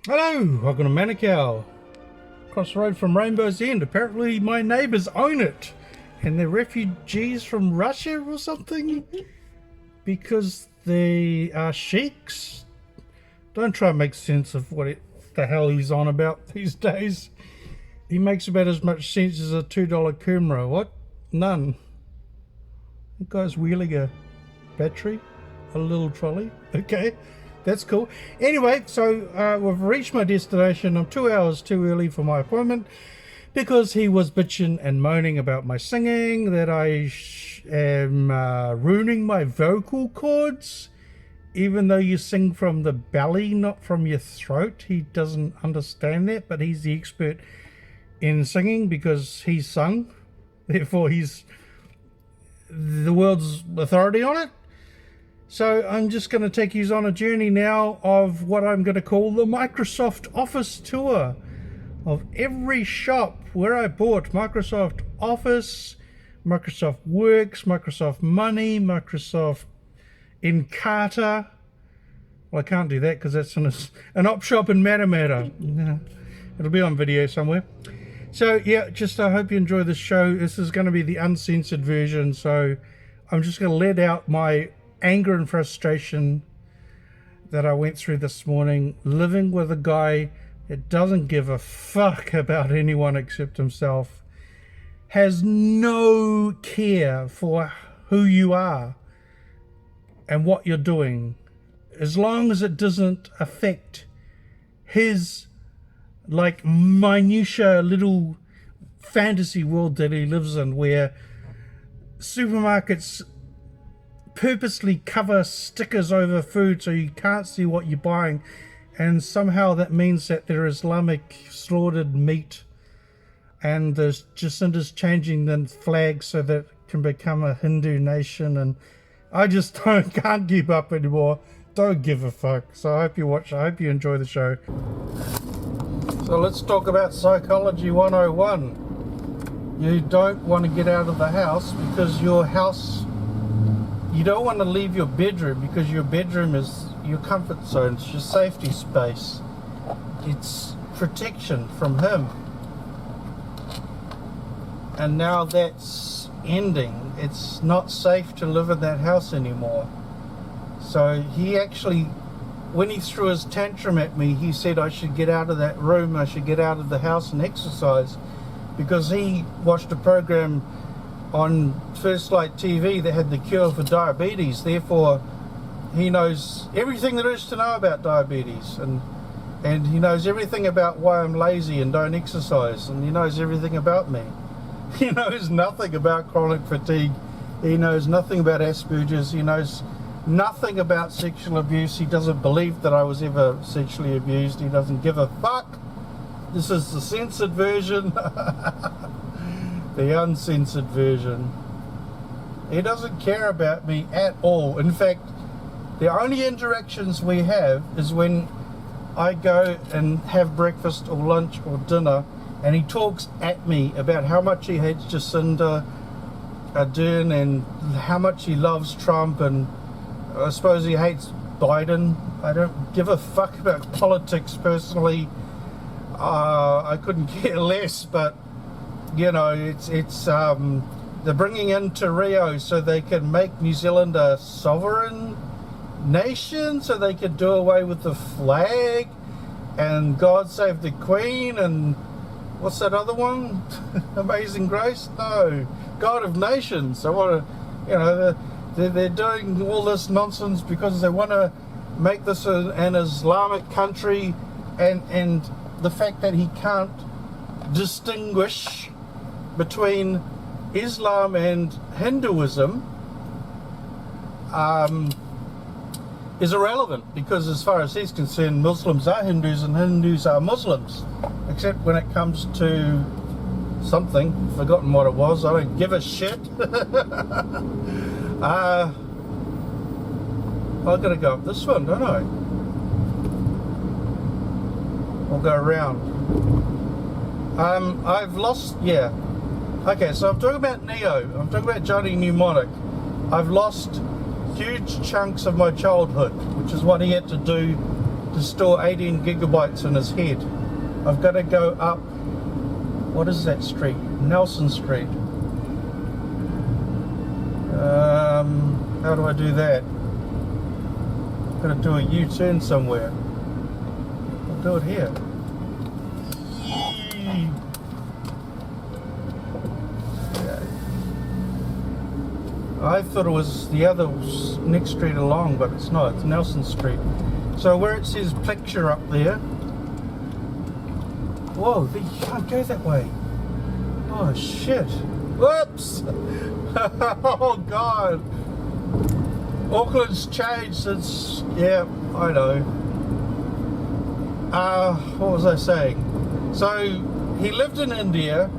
Hello, welcome to Manukau. Across the road from Rainbow's End. Apparently my neighbours own it. And they're refugees from Russia or something. Because they are sheiks. Don't try and make sense of the hell he's on about these days. He makes about as much sense as a $2 Kumra. What? None. The guy's wheeling a battery. A little trolley. Okay. That's cool. Anyway, so we've reached my destination. I'm 2 hours too early for my appointment because he was bitching and moaning about my singing, that I am ruining my vocal cords. Even though you sing from the belly, not from your throat. He doesn't understand that, but he's the expert in singing because he's sung. Therefore, he's the world's authority on it. So I'm just going to take you on a journey now of what I'm going to call the Microsoft Office tour of every shop where I bought Microsoft Office, Microsoft Works, Microsoft Money, Microsoft Encarta. Well, I can't do that because that's an op shop in Matamata. Yeah, it'll be on video somewhere. So yeah, just I hope you enjoy this show. This is going to be the uncensored version, so I'm just going to let out my anger and frustration that I went through this morning, living with a guy that doesn't give a fuck about anyone except himself, has no care for who you are and what you're doing, as long as it doesn't affect his like minutiae little fantasy world that he lives in, where supermarkets purposely cover stickers over food so you can't see what you're buying, and somehow that means that they're Islamic slaughtered meat, and there's Jacinda's changing the flag so that it can become a Hindu nation, and I just can't keep up anymore. Don't give a fuck. So I hope you watch. I hope you enjoy the show. So let's talk about Psychology 101. You don't want to get out of the house because you don't want to leave your bedroom because your bedroom is your comfort zone. It's your safety space. It's protection from him. And now that's ending. It's not safe to live in that house anymore. So he actually, when he threw his tantrum at me, he said I should get out of that room, I should get out of the house and exercise, because he watched a program on First Light TV that had the cure for diabetes. Therefore, he knows everything there is to know about diabetes, and he knows everything about why I'm lazy and don't exercise, and he knows everything about me. He knows nothing about chronic fatigue. He knows nothing about Asperger's. He knows nothing about sexual abuse. He doesn't believe that I was ever sexually abused. He doesn't give a fuck. This is the censored version. The uncensored version. He doesn't care about me at all. In fact, the only interactions we have is when I go and have breakfast or lunch or dinner, and he talks at me about how much he hates Jacinda Ardern and how much he loves Trump, and I suppose he hates Biden. I don't give a fuck about politics personally. I couldn't care less, but you know, it's they're bringing in Te Reo so they can make New Zealand a sovereign nation, so they can do away with the flag and God Save the Queen, and what's that other one? Amazing Grace? No, God of Nations. I want to, you know, they're doing all this nonsense because they want to make this an Islamic country, and the fact that he can't distinguish between Islam and Hinduism is irrelevant, because as far as he's concerned, Muslims are Hindus and Hindus are Muslims, except when it comes to something, forgotten what it was. I don't give a shit. I've got to go up this one, don't I? I'll go around. I've lost, yeah. Okay, so I'm talking about Neo. I'm talking about Johnny Mnemonic. I've lost huge chunks of my childhood, which is what he had to do to store 18 gigabytes in his head. I've got to go up, what is that street? Nelson Street. How do I do that? I've got to do a U-turn somewhere. I'll do it here. I thought it was the other next street along, but it's not. It's Nelson Street. So where it says picture up there. Whoa, you can't go that way. Oh shit. Whoops! Oh god. Auckland's changed since, yeah, I know. What was I saying? So he lived in India,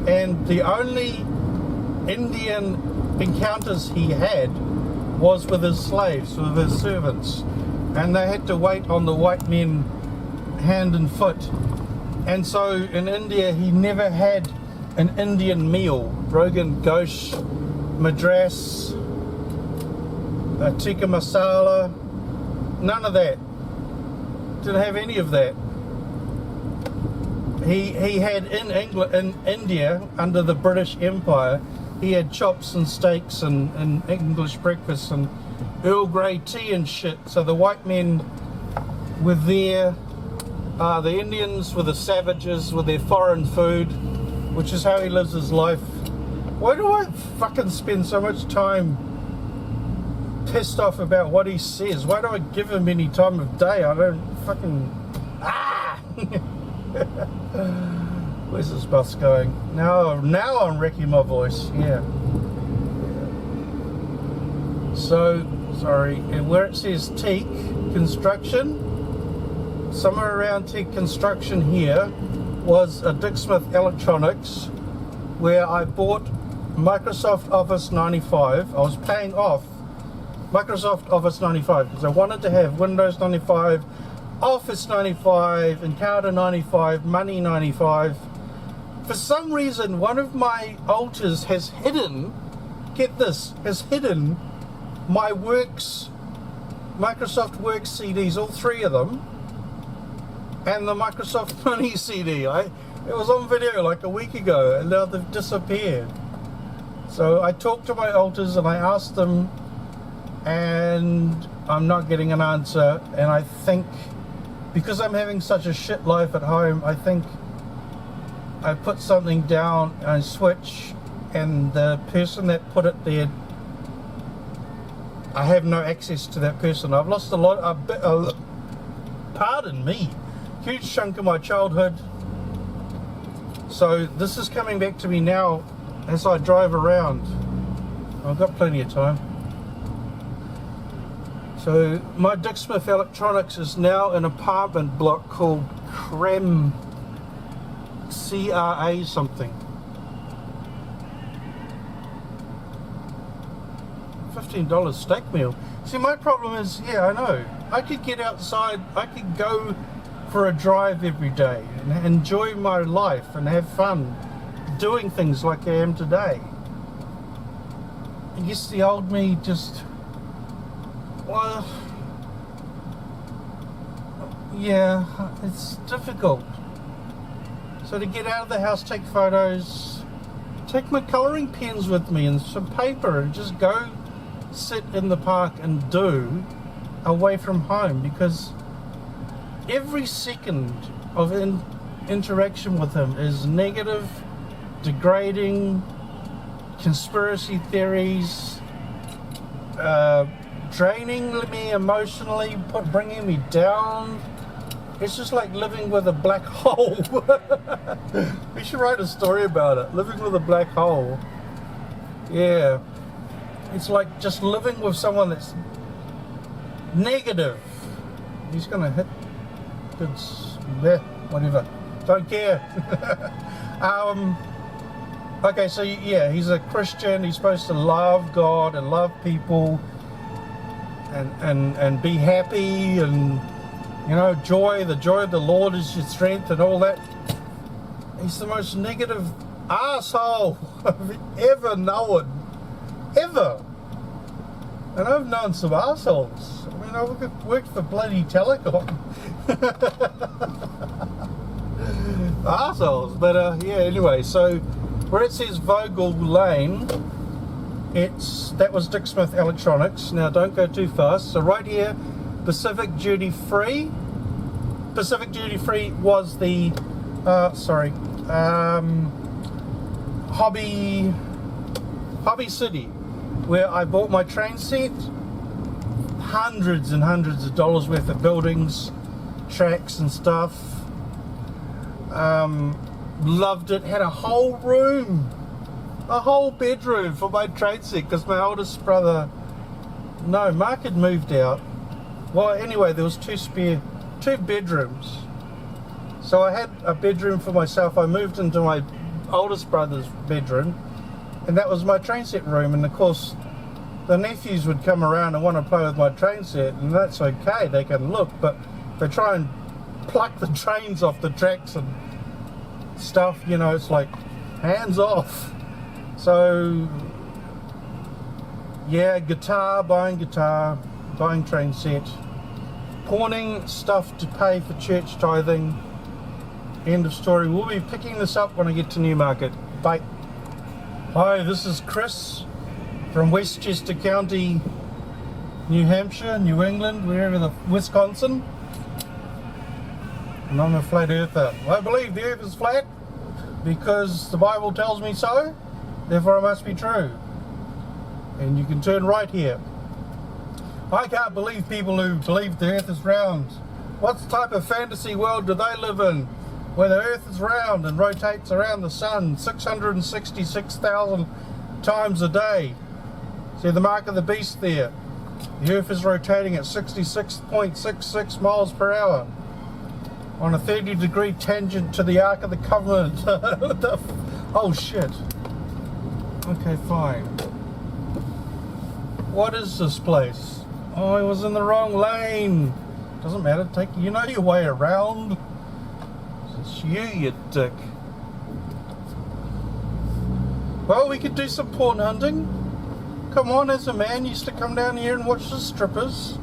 and the only Indian encounters he had was with his slaves, with his servants, and they had to wait on the white men hand and foot. And so in India he never had an Indian meal, Rogan Ghosh, Madras, tikka masala, none of that. Didn't have any of that. He had in England, in India, under the British Empire, he had chops and steaks and English breakfast and Earl Grey tea and shit. So the white men were there, the Indians were the savages with their foreign food, which is how he lives his life. Why do I fucking spend so much time pissed off about what he says? Why do I give him any time of day? I don't fucking... Where's this bus going? Now I'm wrecking my voice. Yeah. So, sorry, and where it says Teak Construction, somewhere around Teak Construction here was a Dick Smith Electronics where I bought Microsoft Office 95. I was paying off Microsoft Office 95 because I wanted to have Windows 95, Office 95, Encounter 95, Money 95. For some reason, one of my alters has hidden, get this, has hidden my Microsoft Works CDs, all three of them, and the Microsoft Money CD. It was on video like a week ago, and now they've disappeared. So I talked to my alters and I asked them, and I'm not getting an answer. And I think, because I'm having such a shit life at home, I think I put something down and switch, and the person that put it there, I have no access to that person. I've lost pardon me, huge chunk of my childhood. So this is coming back to me now as I drive around. I've got plenty of time. So my Dick Smith Electronics is now an apartment block called CRA something. $15 steak meal. See, my problem is, yeah, I know, I could get outside, I could go for a drive every day and enjoy my life and have fun doing things like I am today. I guess the old me just, well, yeah, it's difficult. So to get out of the house, take photos, take my colouring pens with me and some paper, and just go sit in the park and do away from home, because every second of interaction with him is negative, degrading, conspiracy theories, draining me emotionally, bringing me down. It's just like living with a black hole. We should write a story about it. Living with a black hole. Yeah. It's like just living with someone that's negative. He's gonna hit goods. Whatever. Don't care. Okay, so yeah, he's a Christian. He's supposed to love God and love people and be happy, and you know, the joy of the Lord is your strength and all that. He's the most negative asshole I've ever known. Ever. And I've known some assholes. I mean, I worked for bloody Telecom. Assholes. But yeah, anyway, so where it says Vogel Lane, that was Dick Smith Electronics. Now don't go too fast. So right here, Pacific Duty Free. Pacific Duty Free was the Hobby City, where I bought my train set. Hundreds and hundreds of dollars worth of buildings, tracks and stuff. Loved it. Had a whole room, a whole bedroom for my train set, because my oldest brother, no, Mark had moved out. Well, anyway, there was two bedrooms. So I had a bedroom for myself. I moved into my oldest brother's bedroom, and that was my train set room. And of course, the nephews would come around and want to play with my train set, and that's okay, they can look, but they try and pluck the trains off the tracks and stuff, you know, it's like hands off. So yeah, buying train set, pawning stuff to pay for church tithing. End of story. We'll be picking this up when I get to Newmarket. Bye. Hi, this is Chris from Westchester County, New Hampshire, New England, Wisconsin. And I'm a flat earther. I believe the earth is flat because the Bible tells me so, therefore it must be true. And you can turn right here. I can't believe people who believe the earth is round. What type of fantasy world do they live in, where the earth is round and rotates around the sun 666,000 times a day? See the mark of the beast there? The earth is rotating at 66.66 miles per hour on a 30-degree tangent to the Ark of the Covenant. Oh shit. Okay, fine. What is this place? Oh, I was in the wrong lane. Doesn't matter, you know your way around. It's you dick. Well, we could do some porn hunting. Come on, as a man, used to come down here and watch the strippers.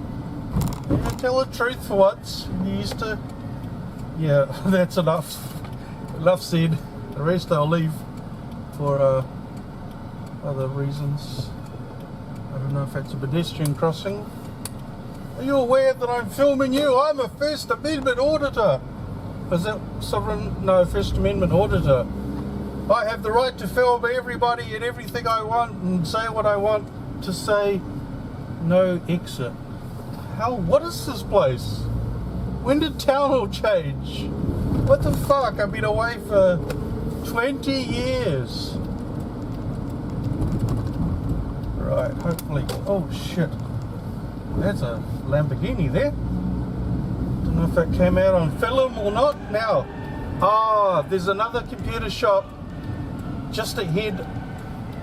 Yeah, tell the truth for once. You used to... Yeah, that's enough. Enough said. The rest I'll leave for other reasons. I don't know if that's a pedestrian crossing. Are you aware that I'm filming you? I'm a First Amendment auditor. Is that sovereign? No, First Amendment auditor. I have the right to film everybody and everything I want and say what I want to say. No exit. Hell, what is this place? When did town hall change? What the fuck? I've been away for 20 years. Right, hopefully. Oh shit. That's a Lamborghini there. Don't know if that came out on film or not. Now, there's another computer shop just ahead.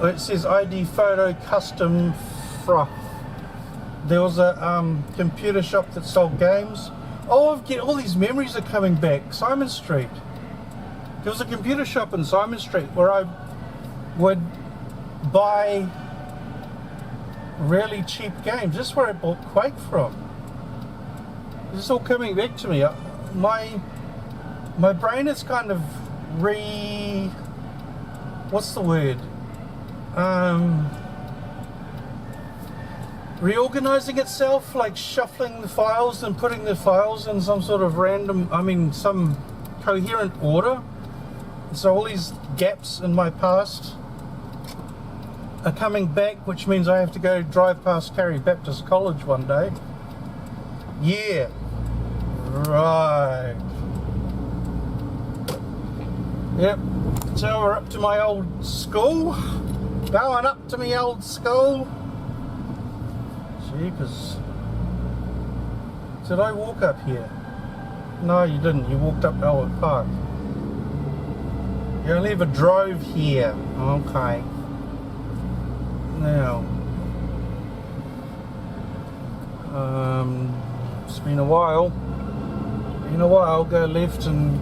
It says ID Photo Custom Fruff. There was a computer shop that sold games. Oh, all these memories are coming back. Simon Street. There was a computer shop in Simon Street where I would buy really cheap games. This is where I bought Quake from. This is all coming back to me. My brain is kind of what's the word? Reorganizing itself, like shuffling the files and putting the files in some sort of some coherent order. So all these gaps in my past are coming back, which means I have to go drive past Carey Baptist College one day. Yeah, right. Yep, so we're up to my old school. Going up to my old school. See, because... Did I walk up here? No, you didn't. You walked up Albert Park. You only ever drove here. Okay. Now... it's been a while. Go left and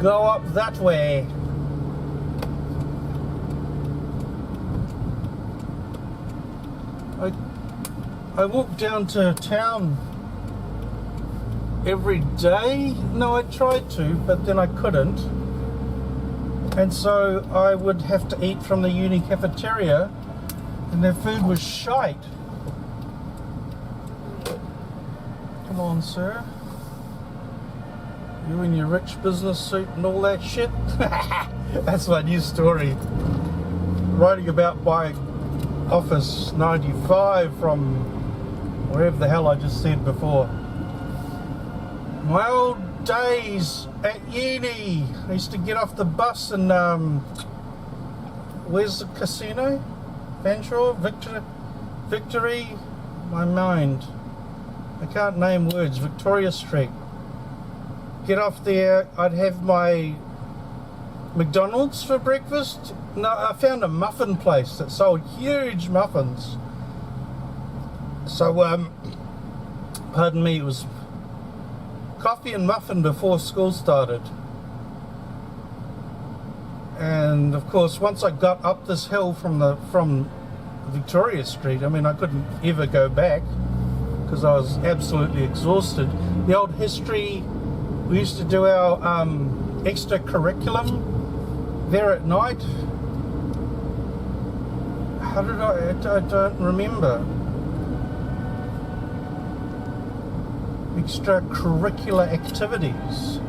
go up that way. I walked down to town every day. No, I tried to, but then I couldn't. And so I would have to eat from the uni cafeteria, and their food was shite. Come on, sir. You in your rich business suit and all that shit? That's my new story. Writing about my Office 95 from wherever the hell I just said before. My old days at uni. I used to get off the bus and where's the casino? Fanshawe? Victory? My mind. I can't name words. Victoria Street. Get off there. I'd have my McDonald's for breakfast. No, I found a muffin place that sold huge muffins. So, pardon me, it was coffee and muffin before school started. And of course, once I got up this hill from Victoria Street, I mean, I couldn't ever go back because I was absolutely exhausted. The old history, we used to do our extra curriculum there at night. How did I don't remember. Extracurricular activities.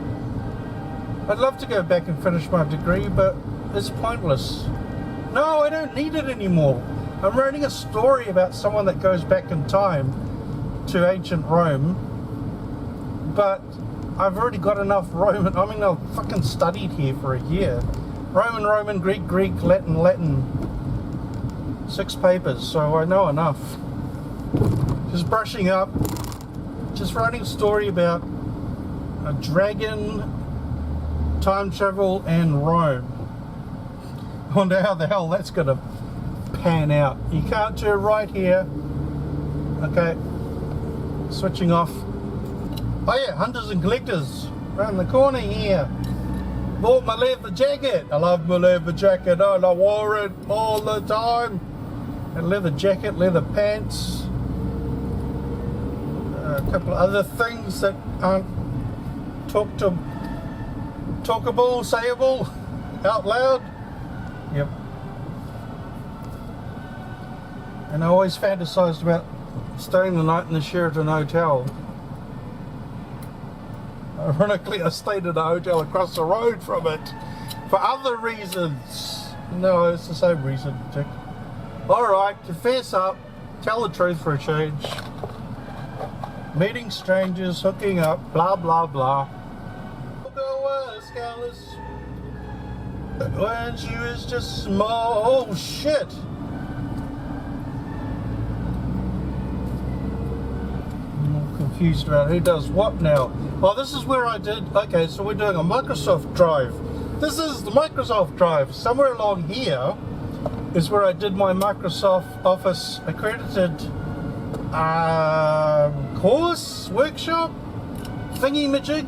I'd love to go back and finish my degree, but it's pointless. No, I don't need it anymore. I'm writing a story about someone that goes back in time to ancient Rome, but I've already got enough Roman. I mean, I've fucking studied here for a year. Roman, Greek, Latin. 6 papers, so I know enough. Just brushing up. Just writing a story about a dragon, time travel, and Rome. I wonder how the hell that's going to pan out. You can't do it right here. Okay. Switching off. Oh yeah, hunters and collectors. Around the corner here. Bought my leather jacket. I love my leather jacket. Oh, and I wore it all the time. A leather jacket, leather pants. A couple of other things that aren't talkable, sayable out loud. Yep. And I always fantasized about staying the night in the Sheraton Hotel. Ironically, I stayed at a hotel across the road from it for other reasons. No, it's the same reason, Dick. Alright, to fess up, tell the truth for a change. Meeting strangers, hooking up, blah blah blah. When she was just small. Oh shit! I'm all confused about who does what now. Oh, this is where I did. Okay, so we're doing a Microsoft Drive. This is the Microsoft Drive. Somewhere along here is where I did my Microsoft Office accredited course, workshop, thingy-majig.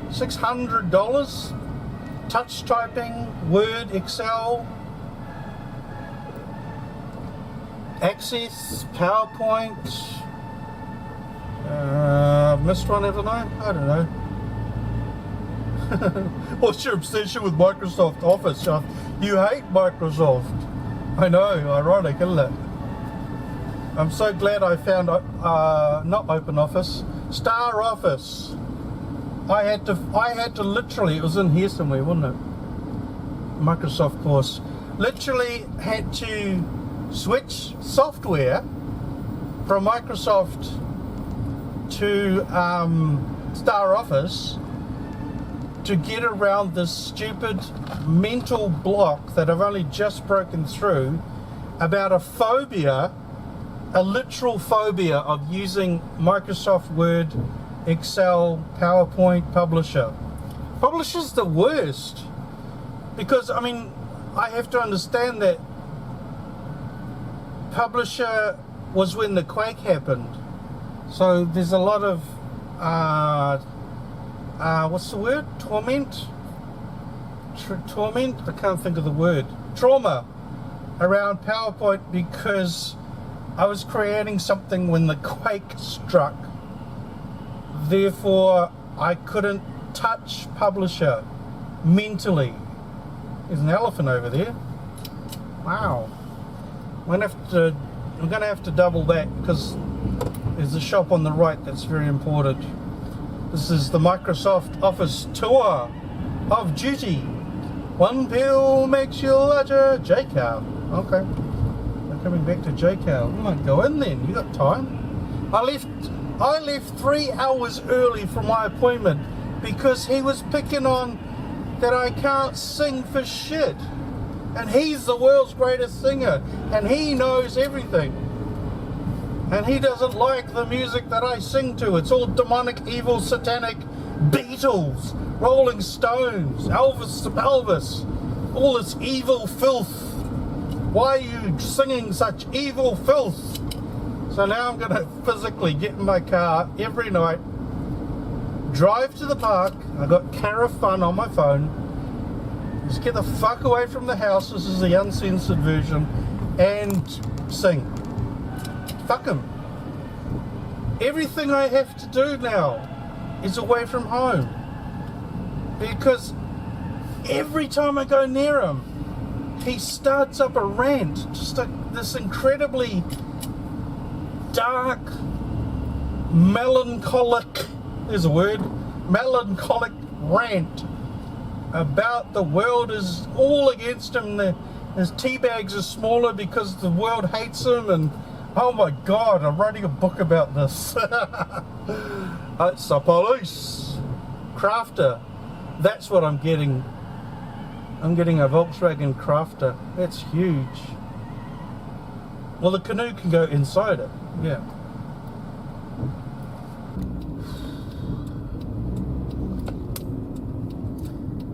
$600. Touch typing, Word, Excel, Access, PowerPoint. Missed one, haven't I? I don't know. What's your obsession with Microsoft Office, Sean? You hate Microsoft. I know, ironic, isn't it? I'm so glad I found not Open Office, Star Office. I had to literally, it was in here somewhere, wasn't it? Microsoft course. Literally had to switch software from Microsoft to Star Office to get around this stupid mental block that I've only just broken through about a phobia, a literal phobia of using Microsoft Word, Excel, PowerPoint, Publisher. Publisher's the worst because, I mean, I have to understand that Publisher was when the quake happened. So there's a lot of, what's the word? Torment? Torment? I can't think of the word. Trauma around PowerPoint because I was creating something when the quake struck. Therefore, I couldn't touch publisher mentally. There's an elephant over there. Wow. I'm gonna have to double that because there's a shop on the right that's very important. This is the Microsoft Office tour of duty. One pill makes you larger. J-Cow. Okay. We're coming back to J-Cow. We might go in then. You got time. I left 3 hours early from my appointment because he was picking on that I can't sing for shit. And he's the world's greatest singer. And he knows everything. And he doesn't like the music that I sing to. It's all demonic, evil, satanic, Beatles, Rolling Stones, Elvis, all this evil filth. Why are you singing such evil filth? So now I'm going to physically get in my car every night, drive to the park. I got Cara Fun on my phone. Just get the fuck away from the house. This is the uncensored version. And sing. Fuck him. Everything I have to do now is away from home. Because every time I go near him, he starts up a rant. Just this incredibly dark, melancholic, there's a word, melancholic rant about the world is all against him. His tea bags are smaller because the world hates him, and oh my god, I'm writing a book about this. It's the police. Crafter. That's what I'm getting. I'm getting a Volkswagen Crafter. That's huge. Well, the canoe can go inside it. Yeah.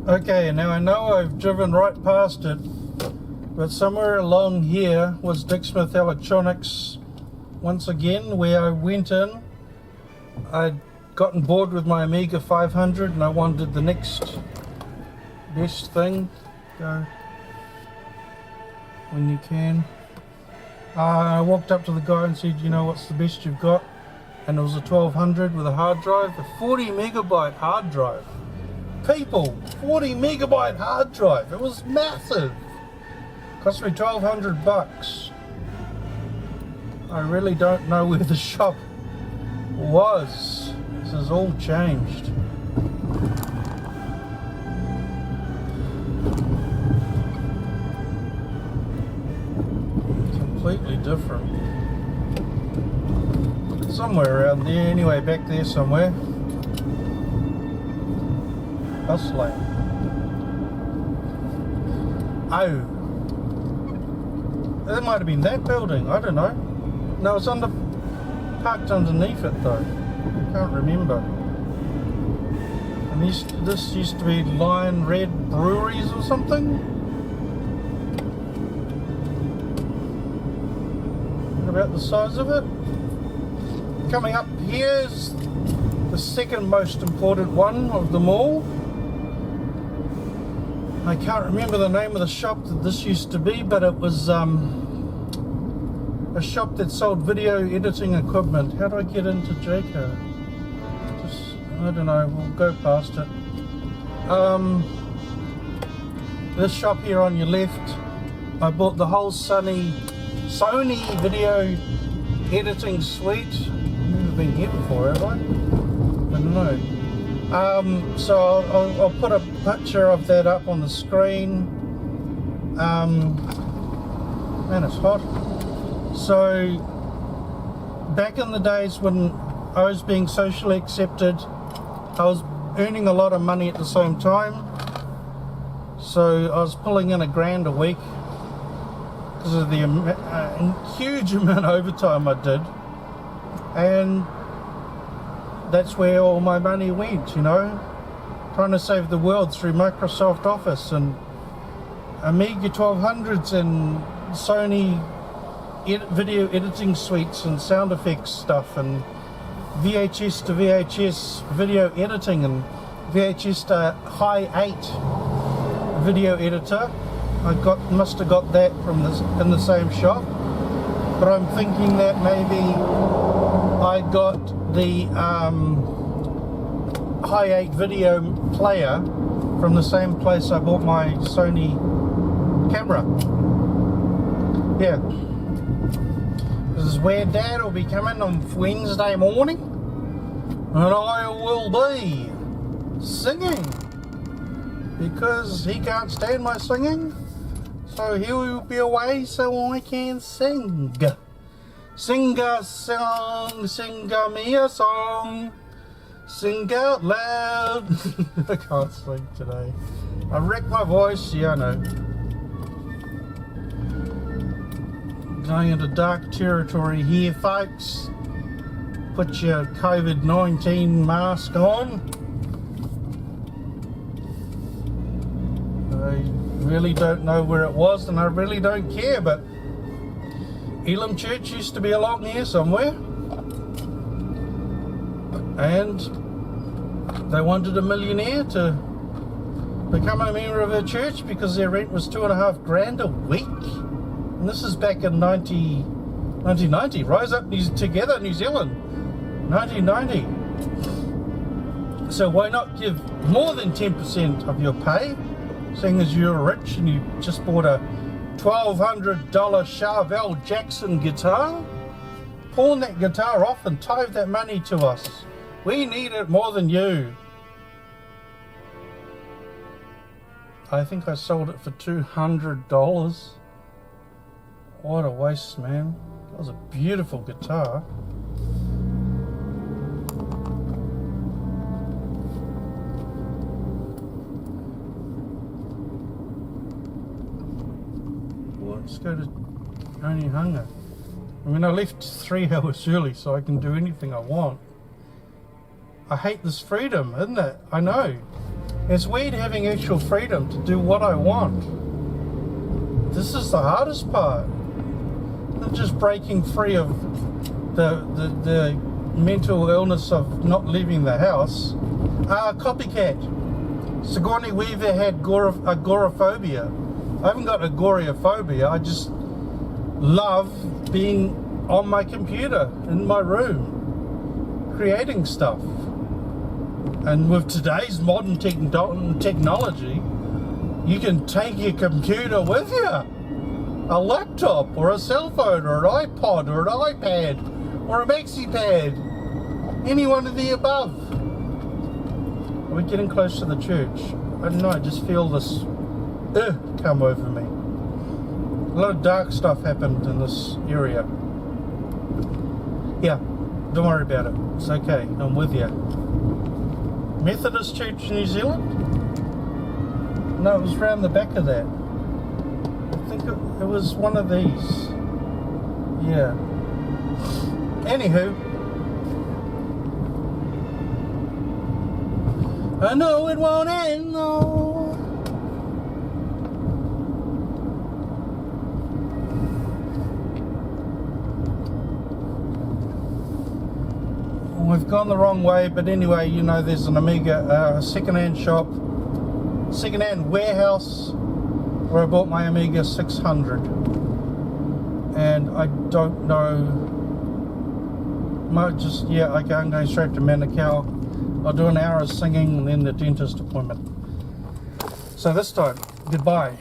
Okay, now I know I've driven right past it, but somewhere along here was Dick Smith Electronics once again, where I went in. I'd gotten bored with my Amiga 500 and I wanted the next best thing. Go when you can. I walked up to the guy and said, you know, what's the best you've got? And it was a 1200 with a hard drive, a 40 megabyte hard drive. People, 40 megabyte hard drive. It was massive. Cost me 1200 bucks. I really don't know where the shop was. This has all changed. Completely different. Somewhere around there, anyway, back there somewhere. Bus lane. Oh. That might have been that building, I don't know. No, it's parked underneath it though. I can't remember. And this used to be Lion Red Breweries or something? About the size of it. Coming up here's the second most important one of them all. I can't remember the name of the shop that this used to be, but it was a shop that sold video editing equipment. How do I get into Jco? I don't know, we'll go past it. This shop here on your left, I bought the whole Sony video editing suite. I've never been here before, have I? I don't know. So I'll put a picture of that up on the screen. Man, it's hot. So back in the days when I was being socially accepted, I was earning a lot of money at the same time. So I was pulling in $1,000 a week because of the huge amount of overtime I did, and that's where all my money went, you know, trying to save the world through Microsoft Office and Amiga 1200s and Sony video editing suites and sound effects stuff and VHS to VHS video editing and VHS to High 8 video editor. I must have got that from in the same shop. but I'm thinking that maybe I got the hi8 video player from the same place I bought my Sony camera. Yeah. This is where Dad will be coming on Wednesday morning, and I will be singing because he can't stand my singing, so he will be away so I can sing. Sing a song, sing me a song, sing out loud. I can't sing today. I wrecked my voice, yeah, I know. Going into dark territory here, folks. Put your COVID-19 mask on. I really don't know where it was, and I really don't care, but Elam Church used to be along here somewhere, and they wanted a millionaire to become a member of their church because their rent was $2.5 grand a week. And this is back in 1990. Rise Up Together New Zealand, 1990. So why not give more than 10% of your pay, seeing as you're rich and you just bought a $1,200 Charvel Jackson guitar? Pawn that guitar off and tithe that money to us. We need it more than you. I think I sold it for $200. What a waste, man. That was a beautiful guitar. Well, let's go to Only Hunger. I mean, I left 3 hours early so I can do anything I want. I hate this freedom, isn't it? I know. It's weird having actual freedom to do what I want. This is the hardest part. Not just breaking free of the mental illness of not leaving the house. Copycat. Sigourney Weaver had agoraphobia. I haven't got agoraphobia. I just love being on my computer in my room, creating stuff. And with today's modern technology, you can take your computer with you. A laptop or a cell phone or an iPod or an iPad or a MaxiPad. Any one of the above. Are we getting close to the church? I don't know, I just feel this come over me. A lot of dark stuff happened in this area. Yeah, don't worry about it. It's okay, I'm with you. Methodist Church New Zealand? No, it was round the back of that. I think it was one of these. Yeah. Anywho. I know it won't end, no. We've gone the wrong way, but anyway, you know, there's an Amiga second-hand shop, second-hand warehouse where I bought my Amiga 600, and I don't know much. Just yeah, okay, I'm going straight to Manukau. I'll do an hour of singing and then the dentist appointment. So this time, goodbye.